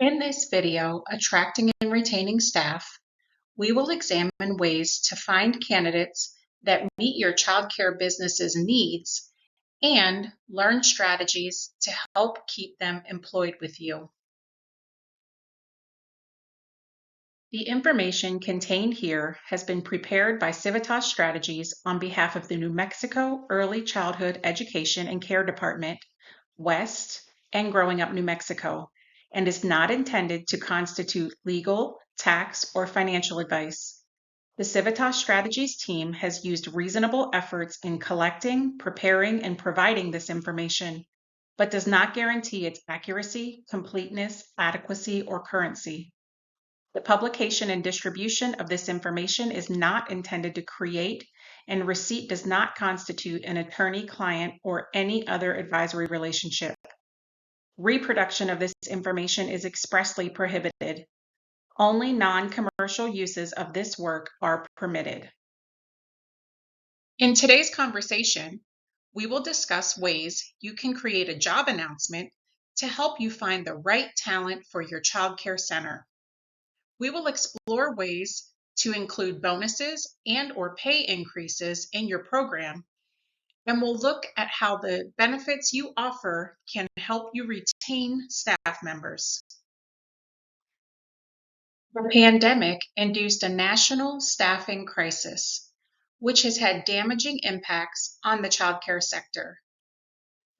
In this video, Attracting and Retaining Staff, we will examine ways to find candidates that meet your childcare business's needs and learn strategies to help keep them employed with you. The information contained here has been prepared by Civitas Strategies on behalf of the New Mexico Early Childhood Education and Care Department, West, and Growing Up New Mexico, and is not intended to constitute legal, tax, or financial advice. The Civitas Strategies team has used reasonable efforts in collecting, preparing, and providing this information, but does not guarantee its accuracy, completeness, adequacy, or currency. The publication and distribution of this information is not intended to create, and receipt does not constitute an attorney-client or any other advisory relationship. Reproduction of this information is expressly prohibited. Only non-commercial uses of this work are permitted. In today's conversation, we will discuss ways you can create a job announcement to help you find the right talent for your childcare center. We will explore ways to include bonuses and/or pay increases in your program, and we'll look at how the benefits you offer can help you retain staff members. The pandemic induced a national staffing crisis, which has had damaging impacts on the childcare sector.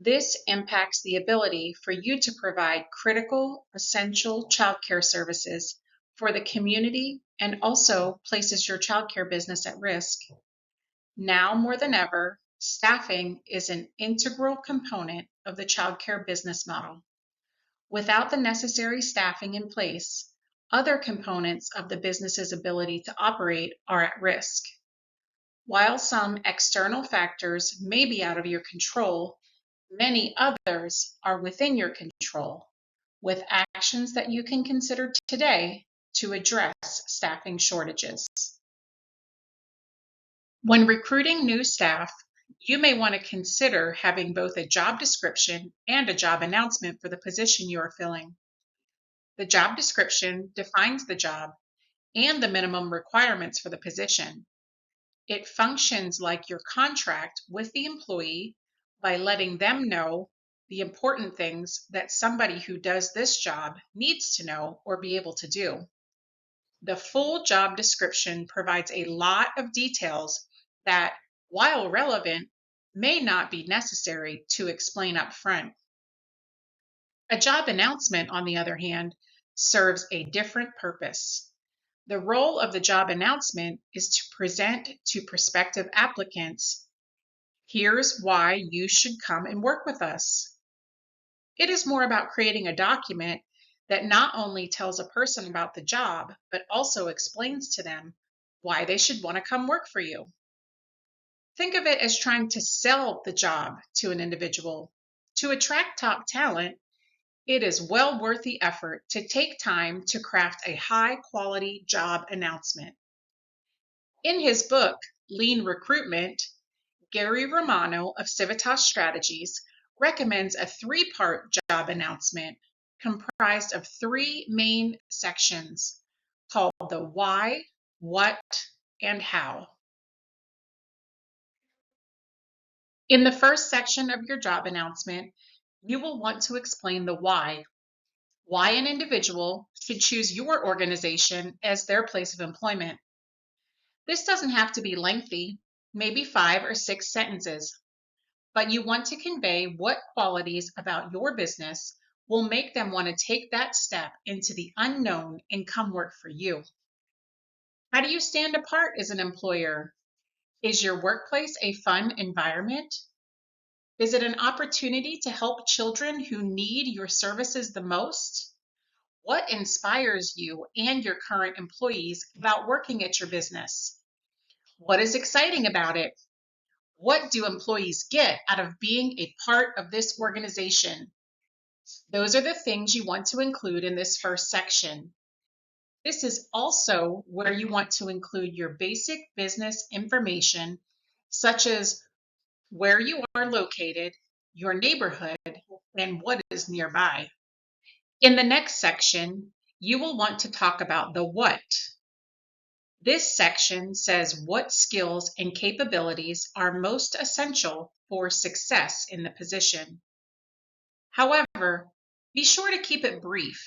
This impacts the ability for you to provide critical, essential childcare services for the community and also places your childcare business at risk. Now more than ever, staffing is an integral component of the childcare business model. Without the necessary staffing in place, other components of the business's ability to operate are at risk. While some external factors may be out of your control, many others are within your control, with actions that you can consider today to address staffing shortages. When recruiting new staff, you may want to consider having both a job description and a job announcement for the position you are filling. The job description defines the job and the minimum requirements for the position. It functions like your contract with the employee by letting them know the important things that somebody who does this job needs to know or be able to do. The full job description provides a lot of details that, while relevant, may not be necessary to explain up front. A job announcement, on the other hand, serves a different purpose. The role of the job announcement is to present to prospective applicants, here's why you should come and work with us. It is more about creating a document that not only tells a person about the job, but also explains to them why they should want to come work for you. Think of it as trying to sell the job to an individual. To attract top talent, it is well worth the effort to take time to craft a high-quality job announcement. In his book, Lean Recruitment, Gary Romano of Civitas Strategies recommends a three-part job announcement comprised of three main sections called the why, what, and how. In the first section of your job announcement, you will want to explain the why an individual should choose your organization as their place of employment. This doesn't have to be lengthy, maybe 5 or 6 sentences, but you want to convey what qualities about your business will make them want to take that step into the unknown and come work for you. How do you stand apart as an employer? Is your workplace a fun environment? Is it an opportunity to help children who need your services the most? What inspires you and your current employees about working at your business? What is exciting about it? What do employees get out of being a part of this organization? Those are the things you want to include in this first section. This is also where you want to include your basic business information, such as where you are located, your neighborhood, and what is nearby. In the next section, you will want to talk about the what. This section says what skills and capabilities are most essential for success in the position. However, be sure to keep it brief.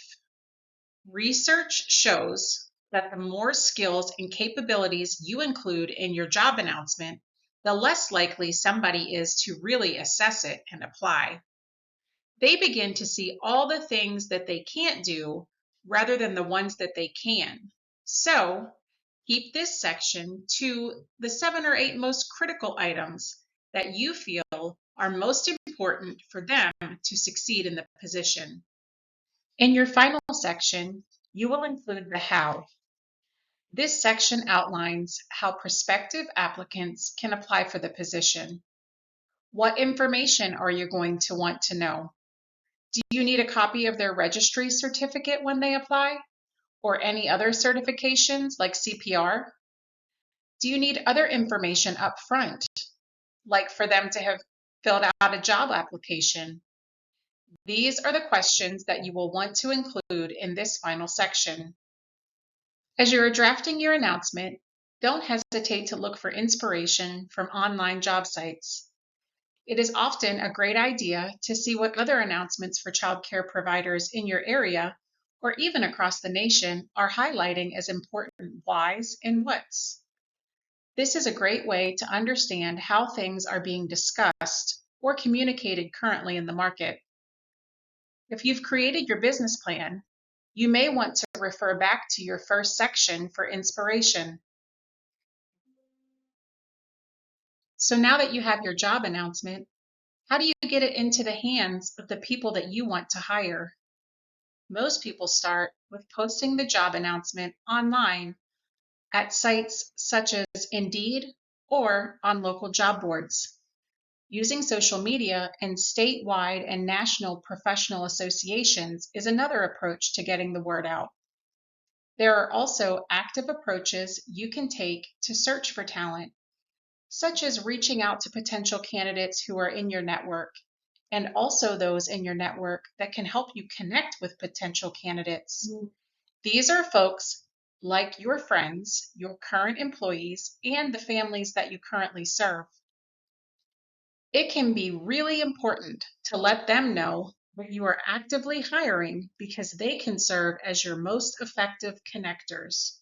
Research shows that the more skills and capabilities you include in your job announcement, the less likely somebody is to really assess it and apply. They begin to see all the things that they can't do rather than the ones that they can. So, keep this section to the 7 or 8 most critical items that you feel are most important for them to succeed in the position. In your final section, you will include the how. This section outlines how prospective applicants can apply for the position. What information are you going to want to know? Do you need a copy of their registry certificate when they apply? Or any other certifications like CPR? Do you need other information up front, like for them to have filled out a job application? These are the questions that you will want to include in this final section. As you are drafting your announcement, don't hesitate to look for inspiration from online job sites. It is often a great idea to see what other announcements for childcare providers in your area or even across the nation are highlighting as important whys and whats. This is a great way to understand how things are being discussed or communicated currently in the market. If you've created your business plan, you may want to refer back to your first section for inspiration. So now that you have your job announcement, how do you get it into the hands of the people that you want to hire? Most people start with posting the job announcement online at sites such as Indeed or on local job boards. Using social media and statewide and national professional associations is another approach to getting the word out. There are also active approaches you can take to search for talent, such as reaching out to potential candidates who are in your network, and also those in your network that can help you connect with potential candidates. These are folks like your friends, your current employees, and the families that you currently serve. It can be really important to let them know that you are actively hiring because they can serve as your most effective connectors.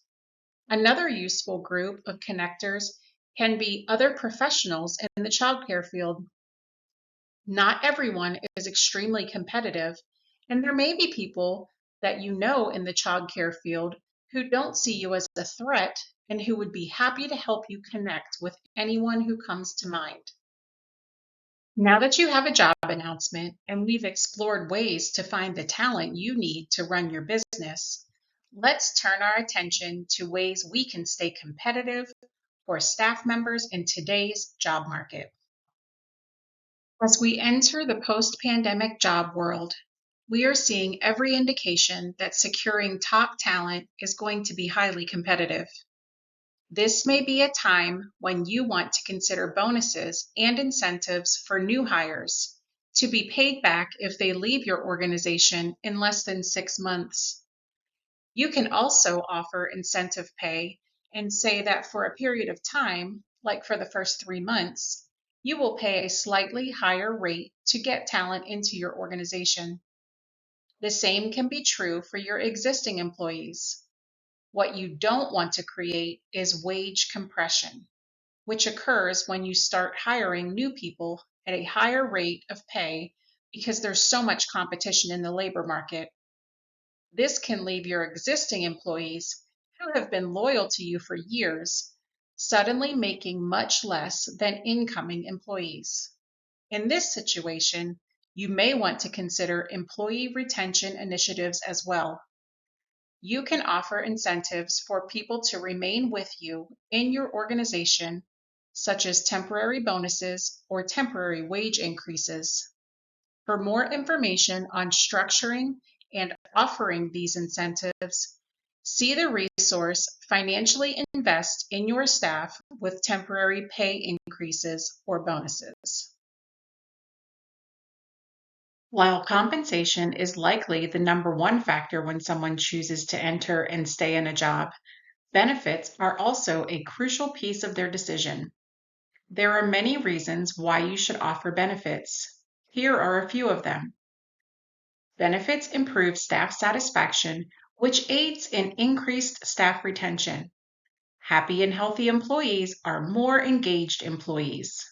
Another useful group of connectors can be other professionals in the childcare field. Not everyone is extremely competitive, and there may be people that you know in the childcare field who don't see you as a threat and who would be happy to help you connect with anyone who comes to mind. Now that you have a job announcement and we've explored ways to find the talent you need to run your business, let's turn our attention to ways we can stay competitive for staff members in today's job market. As we enter the post-pandemic job world, we are seeing every indication that securing top talent is going to be highly competitive. This may be a time when you want to consider bonuses and incentives for new hires to be paid back if they leave your organization in less than 6 months. You can also offer incentive pay and say that for a period of time, like for the first 3 months, you will pay a slightly higher rate to get talent into your organization. The same can be true for your existing employees. What you don't want to create is wage compression, which occurs when you start hiring new people at a higher rate of pay because there's so much competition in the labor market. This can leave your existing employees who have been loyal to you for years suddenly making much less than incoming employees. In this situation, you may want to consider employee retention initiatives as well. You can offer incentives for people to remain with you in your organization, such as temporary bonuses or temporary wage increases. For more information on structuring and offering these incentives, see the resource Financially Invest in Your Staff with Temporary Pay Increases or Bonuses. While compensation is likely the number one factor when someone chooses to enter and stay in a job, benefits are also a crucial piece of their decision. There are many reasons why you should offer benefits. Here are a few of them. Benefits improve staff satisfaction, which aids in increased staff retention. Happy and healthy employees are more engaged employees.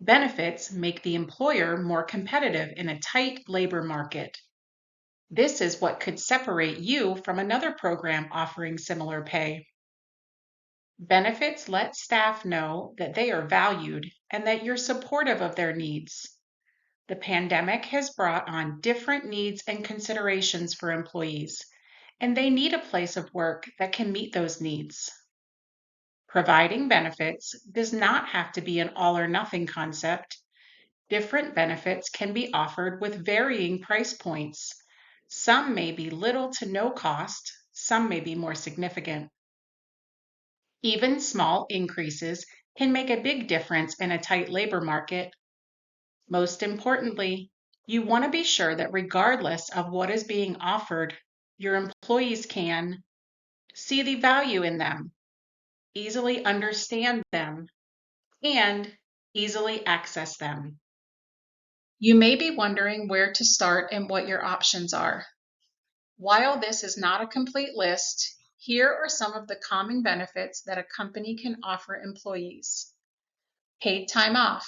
Benefits make the employer more competitive in a tight labor market. This is what could separate you from another program offering similar pay. Benefits let staff know that they are valued and that you're supportive of their needs. The pandemic has brought on different needs and considerations for employees, and they need a place of work that can meet those needs. Providing benefits does not have to be an all or nothing concept. Different benefits can be offered with varying price points. Some may be little to no cost, some may be more significant. Even small increases can make a big difference in a tight labor market. Most importantly, you want to be sure that regardless of what is being offered, your employees can see the value in them, easily understand them, and easily access them. You may be wondering where to start and what your options are. While this is not a complete list, here are some of the common benefits that a company can offer employees. Paid time off,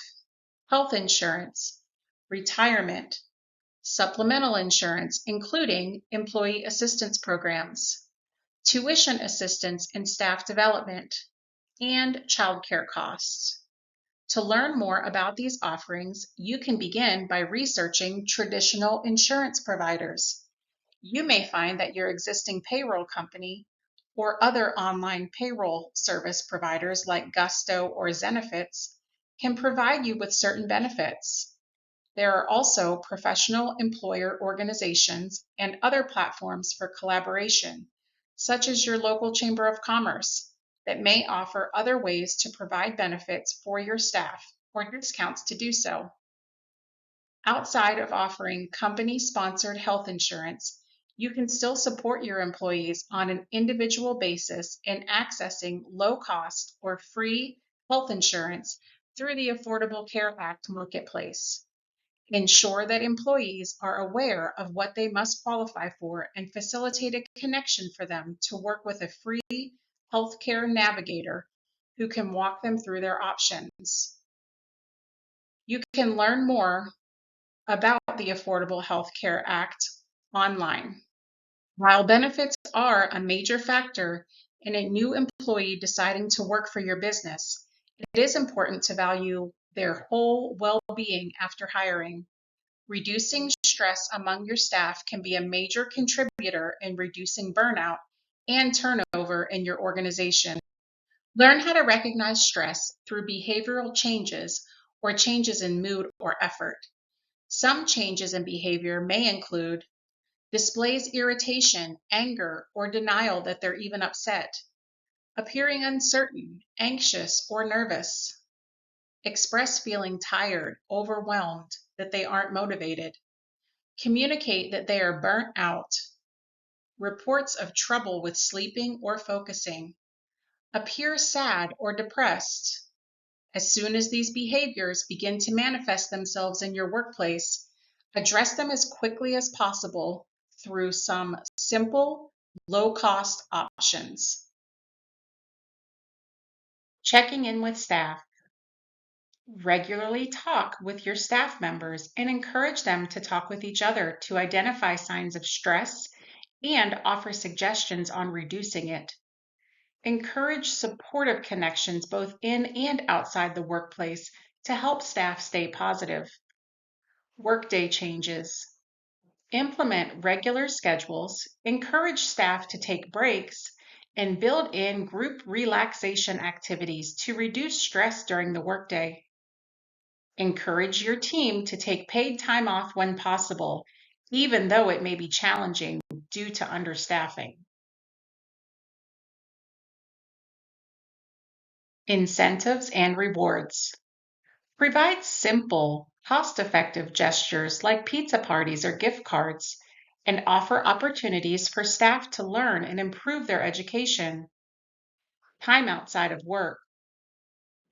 health insurance, retirement, supplemental insurance, including employee assistance programs, tuition assistance and staff development, and childcare costs. To learn more about these offerings, you can begin by researching traditional insurance providers. You may find that your existing payroll company or other online payroll service providers like Gusto or Zenefits can provide you with certain benefits. There are also professional employer organizations and other platforms for collaboration, such as your local Chamber of Commerce, that may offer other ways to provide benefits for your staff or discounts to do so. Outside of offering company-sponsored health insurance, you can still support your employees on an individual basis in accessing low-cost or free health insurance through the Affordable Care Act marketplace. Ensure that employees are aware of what they must qualify for and facilitate a connection for them to work with a free healthcare navigator who can walk them through their options. You can learn more about the Affordable Health Care Act online. While benefits are a major factor in a new employee deciding to work for your business, it is important to value their whole well-being after hiring. Reducing stress among your staff can be a major contributor in reducing burnout and turnover in your organization. Learn how to recognize stress through behavioral changes or changes in mood or effort. Some changes in behavior may include displays irritation, anger, or denial that they're even upset, appearing uncertain, anxious, or nervous, express feeling tired, overwhelmed, that they aren't motivated, communicate that they are burnt out, reports of trouble with sleeping or focusing, appear sad or depressed. As soon as these behaviors begin to manifest themselves in your workplace, address them as quickly as possible through some simple, low-cost options. Checking in with staff. Regularly talk with your staff members and encourage them to talk with each other to identify signs of stress and offer suggestions on reducing it. Encourage supportive connections both in and outside the workplace to help staff stay positive. Workday changes. Implement regular schedules, encourage staff to take breaks, and build in group relaxation activities to reduce stress during the workday. Encourage your team to take paid time off when possible, even though it may be challenging due to understaffing. Incentives and rewards. Provide simple, cost-effective gestures like pizza parties or gift cards, and offer opportunities for staff to learn and improve their education. Time outside of work.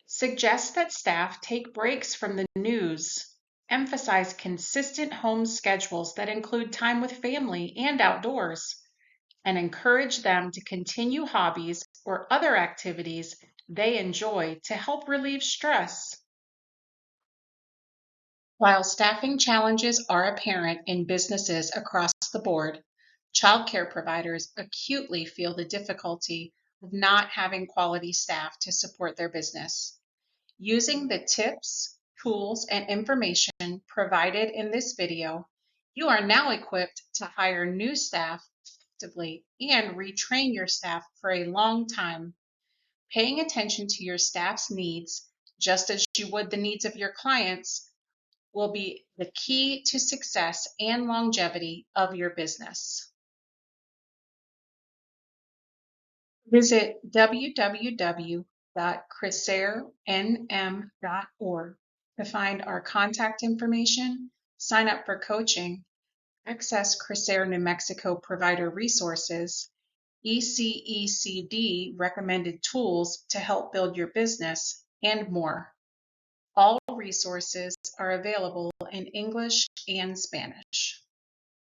Suggest that staff take breaks from the news. Emphasize consistent home schedules that include time with family and outdoors, and encourage them to continue hobbies or other activities they enjoy to help relieve stress. While staffing challenges are apparent in businesses across the board, childcare providers acutely feel the difficulty of not having quality staff to support their business. Using the tips, tools, and information provided in this video, you are now equipped to hire new staff effectively and retrain your staff for a long time. Paying attention to your staff's needs, just as you would the needs of your clients, will be the key to success and longevity of your business. Visit www.crisairenm.org to find our contact information, sign up for coaching, access Crisair New Mexico provider resources, ECECD recommended tools to help build your business, and more. All resources are available in English and Spanish.